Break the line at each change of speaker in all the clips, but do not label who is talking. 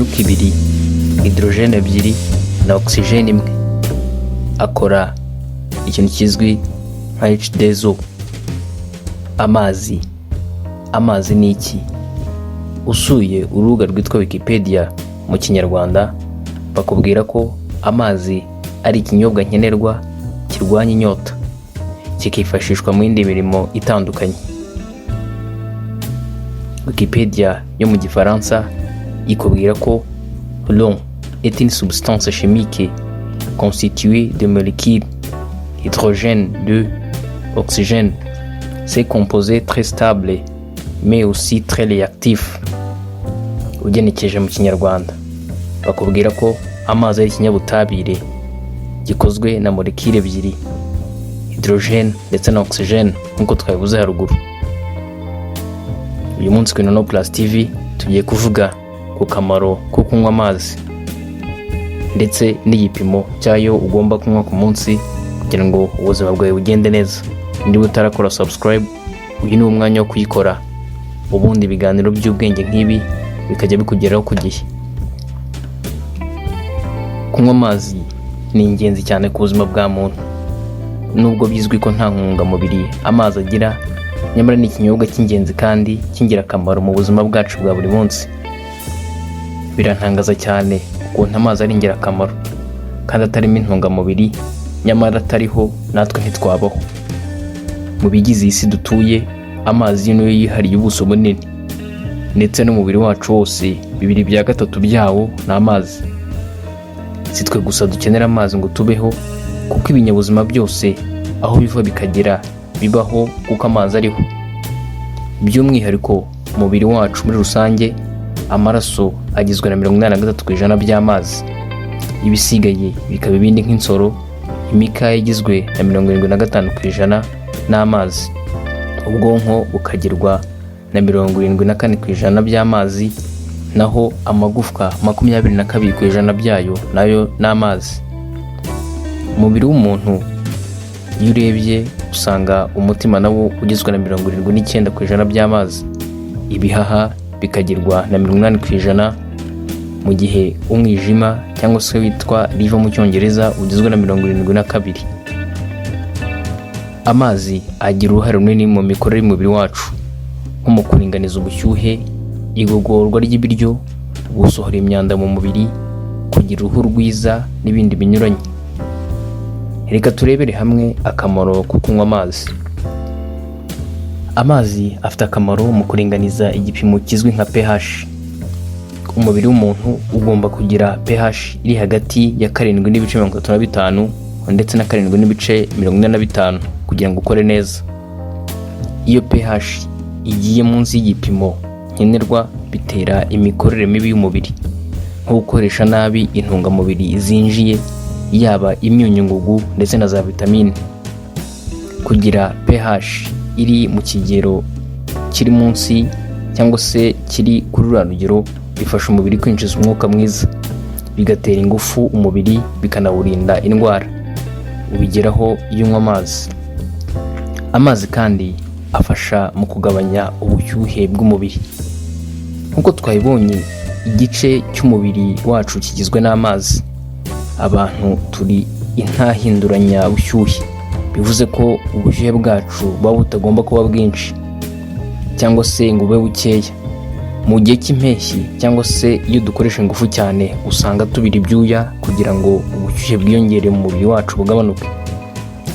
imyuka ibiri, hydrogene ebyiri na oxygene imwe. Akora ikintu kizwi nka H2O. Amazi ni iki? Usuye urubuga rwitwa Wikipedia mu Kinyarwanda bakubwira ko amazi ari ikinyobwa nkenerwa kirwanya inyota, kikifashishwa mu yindi mirimo itandukanye. Wikipedia yo mu Gifaransa ikubwira ko l'eau est une substance chimique constituée de molécules hydrogène, de oxygène. C'est composé très stable mais aussi très réactif. Ugenekeje mu Kinyarwanda bakubwira ko amazi ari ikinyabutabire gikozwe na molekile ebyiri, hydrogène ndetse na oxygène nk'uko twabivuze haruguru. Uyu munsi kuri inono+tv tugiye kuvuga ku kamaro ko kunywa amazi ndetse n'igipimo cyayo ugomba kunywa ku munsi kugira ngo ubuzima bwawe bugende neza. Niba utarakora subscribe, uyu ni umwanya wo kuyikora, ubundi ibiganiro by'ubwenge nk'ibi bikajya bikugeraho ku gihe. Kunywa amazi ni ingenzi cyane ku buzima bwa muntu. Nubwo bizwi ko nta ntungamubiri amazi agira, nyamara ni ikinyobwa cy'ingenzi kandi cy'ingirakamaro mu buzima bwacu bwa buri munsi. Birantangaza cyane ukuntu amazi ari ingirakamaro kandi atarimo intungamubiri, nyamara atariho natwe ntitwabaho. Mu bigize isi dutuye, amazi niyo yihariye ubuso bunini, ndetse n'umubiri wacu wose 2/3 byawo ni amazi. Si twe gusa dukenera amazi ngo tubeho, kuko ibinyabuzima byose aho biva bikagera bibaho kuko amazi ariho. By'umwihariko umubiri wacu muri rusange, amaraso agizwe na 83% by'amazi. Ibisigaye bikaba ibindi nk'insoro, imikaya igizwe na 75% n'amazi. Ubwonko bukagirwa na 74% by'amazi, naho amagufwa 22% byayo nayo n'amazi. Umubiri w'umuntu iyo urebye usanga umutima nawo ugizwe na 79% by'amazi, ibihaha bikagirwa na 80%, mu gihe umwijima cyangwa se witwa liver mu Cyongereza ugizwe na 72%. Amazi agira uruhare runini mu mikorere y'umubiri wacu, nko mu kuringaniza ubushyuhe, igogorwa ry'ibiryo, gusohora imyanda mu mubiri, kugira uruhu rwiza n'ibindi binyuranye. Reka turebere hamwe akamaro ko kunywa amazi. Amazi afite akamaro mu kuringaniza igipimo kizwi nka pH. Umubiri w'umuntu ugomba kugira pH iri hagati ya 7.35 ndetse na 7.45 kugira ngo ukore neza. Iyo pH igiye munsi y'igipimo nkenerwa bitera imikorere mibi y'umubiri, nko gukoresha nabi intungamubiri zinjiye, yaba imyunyungugu ndetse na za vitamine. Kugira pH iri mu kigero kiri munsi cyangwa se kiri kuri rugero bifasha umubiri kwinjiza umwuka mwiza, bigatera ingufu umubiri, bikanawurinda indwara. Ubigeraho iyo unywa amazi. Amazi kandi afasha mu kugabanya ubushyuhe bw'umubiri. Nkuko twabibonye, igice cy'umubiri wacu kigizwe n'amazi. Abantu turi intahinduranya bushyuhe, bivuze ko ubushyuhe bwacu buba butagomba kuba bwinshi cyangwa se ngo bube bukeya. Mu gihe cy'impeshyi cyangwa se iyo dukoresha ingufu cyane, usanga tubira ibyuya kugira ngo ubushyuhe bwiyongere mu mubiri wacu bugabanuke.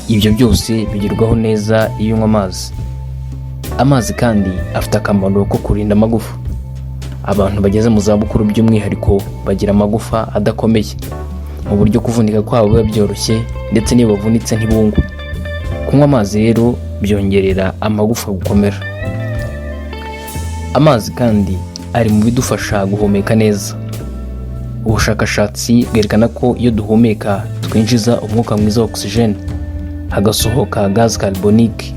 Ibyo byose bigerwaho neza iyo unywa amazi. Amazi kandi afite akamaro ko kurinda amagufa. Abantu bageze mu zabukuru by'umwihariko bagira amagufa adakomeye, mu buryo kuvunika kwabo biba byoroshye, ndetse niyo bavunitse ntibungwe. Kunywa amazi rero byongerera amagufa gukomera. Amazi kandi ari mu bidufasha guhumeka neza. Ubushakashatsi bwerekana ko iyo duhumeka twinjiza umwuka mwiza wa oxygene, hagasohoka gaz carbonique.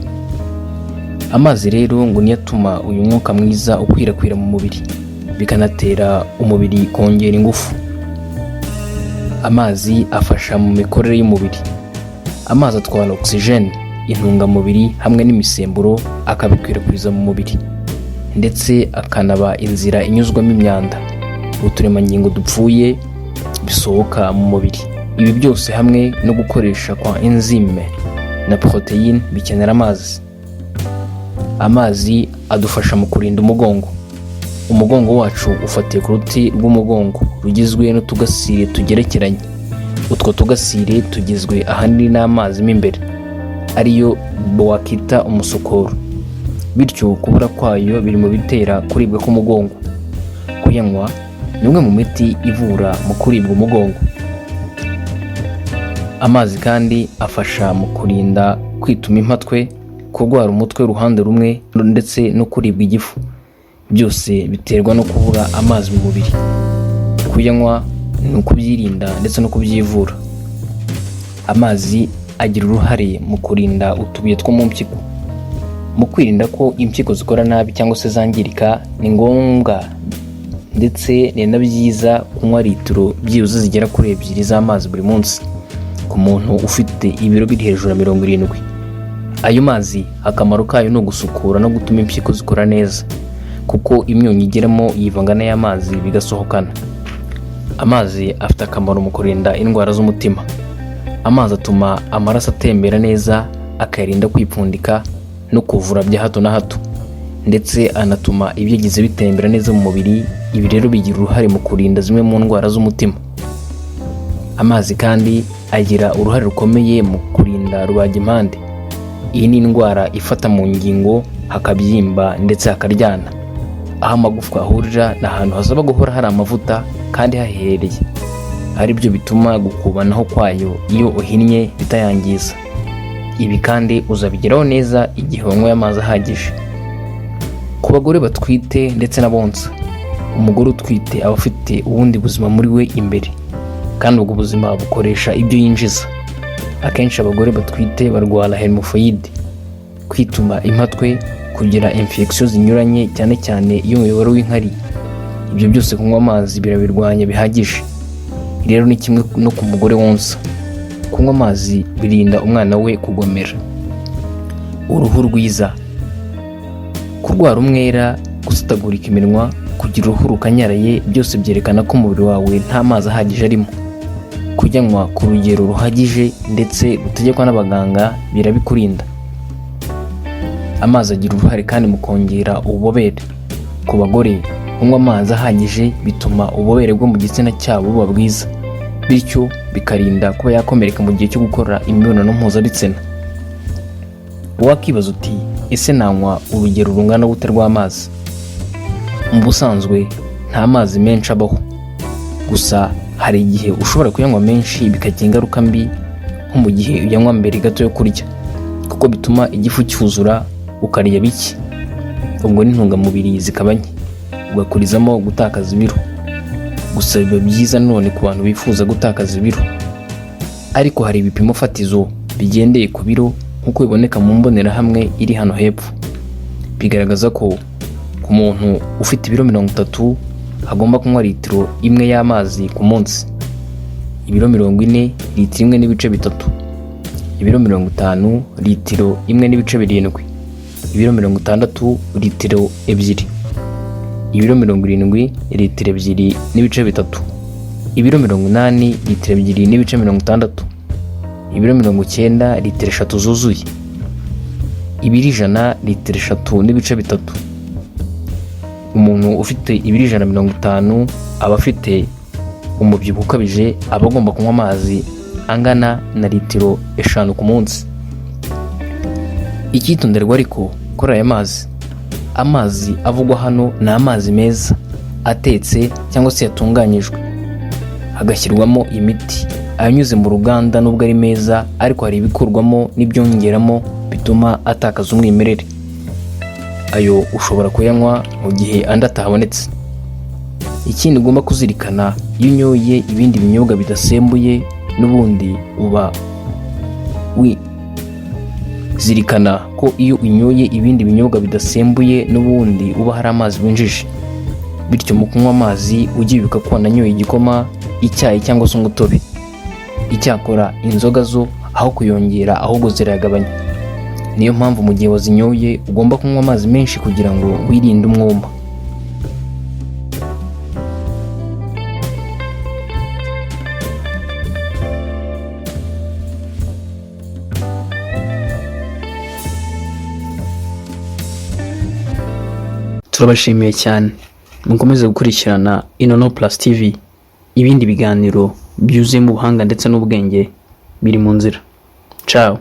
Amazi rero ngo niyo atuma uyu mwuka mwiza ukwirakwira mu mubiri, bikanatera umubiri kongera ingufu. Amazi afasha mu mikorere y'umubiri. Amazi atwara oxygene, intungamubiri hamwe n'imisemburo, akabikwirakwiza mu mubiri, ndetse akanaba inzira inyuzwamo imyanda. uturemangingo dupfuye bisohoka mu mubiri. Ibi byose hamwe no gukoresha kwa enzyme na proteine bikenera amazi. Amazi adufasha mu kurinda umugongo. Umugongo wacu ufatiye ku ruti rw'umugongo rugizwe n'utugasire tugerekeranye. Utwo tugasire tugizwe ahanini n'amazi mo imbere, ariyo wakita umusokoro. Bityo kubura kwayo biri mu bitera kuribwa k'umugongo. Kuyanywa ni umwe mu miti ivura mu kuribwa umugongo. Amazi kandi afasha mu kurinda kwituma impatwe, kurwara umutwe uruhande rumwe ndetse no kuribwa igifu. Byose biterwa no kubura amazi mu mubiri. Kuyanywa ni ukubyirinda ndetse no kubyivura. Amazi agira uruhare mu kurinda utubuye two mu mpyiko. Mu kwirinda ko impyiko zikora nabi cyangwa se zangirika, ni ngombwa ndetse ni na byiza kunywa litiro byibuze zigera kuri 2 z'amazi buri munsi ku muntu ufite ibiro biri hejuru ya 70. Ayo mazi akamaro kayo ni ugusukura no gutuma impyiko zikora neza, kuko imyunyu igeramo yivanga n'amazi bigasohokana. Amazi afite akamaro mu kurinda indwara z'umutima. Amazi atuma amaraso atembera neza, akarinda kwipfundika no kuvura bya hato na hato, ndetse anatuma ibyagize bitembera neza mu mubiri. Ibi rero bigira uruhare mu kurinda zimwe mu ndwara z'umutima. Amazi kandi agira uruhare rukomeye mu kurinda rubagimpande. Iyi ni indwara ifata mu ngingo hakabyimba ndetse hakaryana. Aho amagufwa ahurira ni ahantu hasaba guhora hari amavuta kandi hahereye, ari byo bituma gukubanaho kwayo iyo uhinnye bitayangiza. Ibi kandi uzabigeraho neza igihe wanyweye amazi ahagije. Ku bagore batwite ndetse n'abonsa, umugore utwite aba afite ubundi buzima muri we imbere, kandi ubwo buzima bukoresha ibyo yinjiza. Akenshi abagore batwite barwara hemophilie, kwituma impatwe, kugira infection zinyuranye cyane cyane y'umuyoboro w'inkari. Ibyo byose kunywa amazi birabirwanya bihagije. Rero ni kimwe no ku mugore wonsa. Kunywa amazi birinda umwana we kugomera. Uruhu rwiza. Kurwara umwera, gusitagurika iminwa, kugira uruhu rukanyaraye, byose byerekana ko umubiri wawe nta mazi ahagije arimo. Kuyanywa ku rugero ruhagije ndetse gutegekwa n'abaganga birabikurinda. Amazi agira uruhare kandi mu kongera ububobere. Ku bagore, kunywa amazi ahagije bituma ububobere bwo mu gitsina cyabo buba bwiza, bityo bikarinda kuba yakomereka mu gihe cyo gukora imibonano mpuzabitsina. Wakibaza uti, ese nanywa urugero rungana gute rw'amazi? Mu busanzwe nta mazi menshi abaho, gusa hari igihe ushobora kuyanywa menshi bikagira ingaruka mbi, nko mu gihe uyanywa mbere gato yo kurya, kuko bituma igifu cyuzura ukarya bike, ubwo n'intungamubiri zikaba nke, ugakurizamo gutakaza ibiro. Gusa biba byiza none ku bantu bifuza gutakaza ibiro. Ariko hari ibipimo fatizo bigendeye ku biro nk'uko biboneka mu mbonerahamwe iri hano hepfo. Bigaragaza ko ku muntu ufite ibiro 30 agomba kunywa litiro 1 y'amazi ku munsi. Ibiro 40 litiro 1.3, ibiro 50 litiro 1.7, ibiro 60 litiro 2, ibiro 70 litiro 2.3, ibiro 80 litiro 2.60, ibiro 90 litiro 3 zuzuye, ibiro 100 litiro 3.3. Umuntu ufite ibiro 150 aba afite umubyibuho ukabije, aba agomba kunywa amazi angana na litiro 5 ku munsi. Icyitonderwa ariko kuri aya amazi avugwa hano ni amazi meza, atetse cyangwa se yatunganyijwe hagashyirwamo imiti. Ayanyuze mu ruganda nubwo ari meza, ariko hari ibikurwamo n'ibyongeramo bituma atakaza umwimerere. Ayo ushobora kuyanywa mu gihe andi atahabonetse. Ikindi ugomba kuzirikana, iyo unyoye ibindi binyobwa bidasembuye n'ubundi uba zirikana ko iyo unyoye ibindi binyobwa bidasembuye n'ubundi uba hari amazi winjije. Bityo mu kunywa amazi ujye wibuka ko wananyoye igikoma, icyayi cyangwa se umutobe. Icyakora inzoga zo aho kuyongera ahubwo ziragabanya. Niyo mpamvu mu gihe wazinyoye ugomba kunywa amazi menshi kugira ngo wirinde umwuma.
turabashimiye cyane. Mukomeze gukurikirana inono+tv, ibindi biganiro byuzuyemo ubuhanga ndetse n'ubwenge biri mu nzira. Ciao.